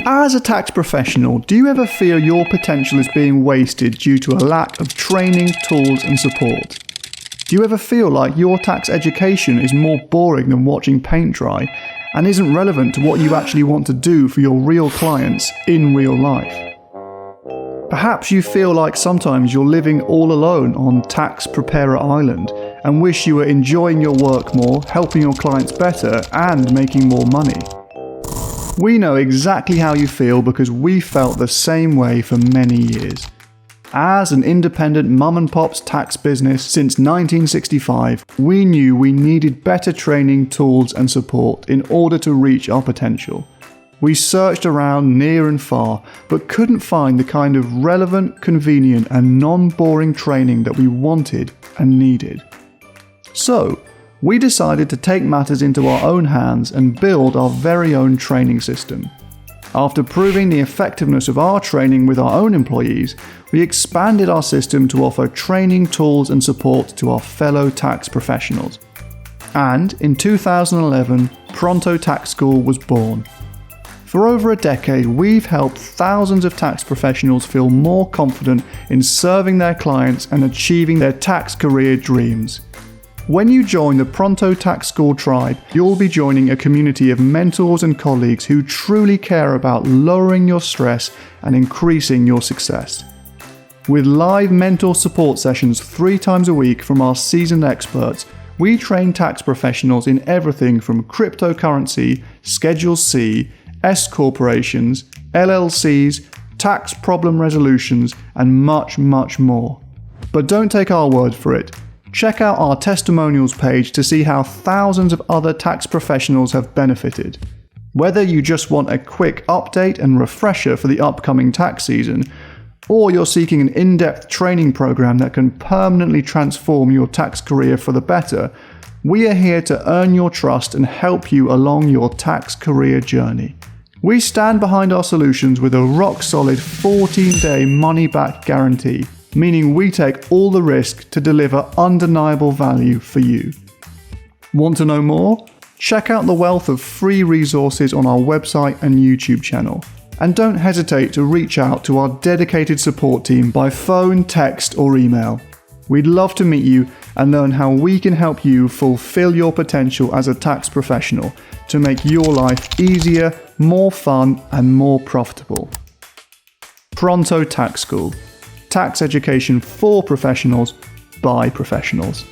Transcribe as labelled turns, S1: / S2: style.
S1: As a tax professional, do you ever feel your potential is being wasted due to a lack of training, tools and support? Do you ever feel like your tax education is more boring than watching paint dry and isn't relevant to what you actually want to do for your real clients in real life? Perhaps you feel like sometimes you're living all alone on Tax Preparer Island and wish you were enjoying your work more, helping your clients better and making more money. We know exactly how you feel because we felt the same way for many years. As an independent mum and pop's tax business since 1965, we knew we needed better training, tools and support in order to reach our potential. We searched around near and far, but couldn't find the kind of relevant, convenient and non-boring training that we wanted and needed. So, we decided to take matters into our own hands and build our very own training system. After proving the effectiveness of our training with our own employees, we expanded our system to offer training, tools and support to our fellow tax professionals. And in 2011, Pronto Tax School was born. For over a decade, we've helped thousands of tax professionals feel more confident in serving their clients and achieving their tax career dreams. When you join the Pronto Tax School tribe, you'll be joining a community of mentors and colleagues who truly care about lowering your stress and increasing your success. With live mentor support sessions 3 times a week from our seasoned experts, we train tax professionals in everything from cryptocurrency, Schedule C, S corporations, LLCs, tax problem resolutions, and much, much more. But don't take our word for it. Check out our testimonials page to see how thousands of other tax professionals have benefited. Whether you just want a quick update and refresher for the upcoming tax season, or you're seeking an in-depth training program that can permanently transform your tax career for the better, we are here to earn your trust and help you along your tax career journey. We stand behind our solutions with a rock-solid 14-day money-back guarantee, meaning we take all the risk to deliver undeniable value for you. Want to know more? Check out the wealth of free resources on our website and YouTube channel. And don't hesitate to reach out to our dedicated support team by phone, text or email. We'd love to meet you and learn how we can help you fulfill your potential as a tax professional to make your life easier, more fun and more profitable. Pronto Tax School. Tax education for professionals by professionals.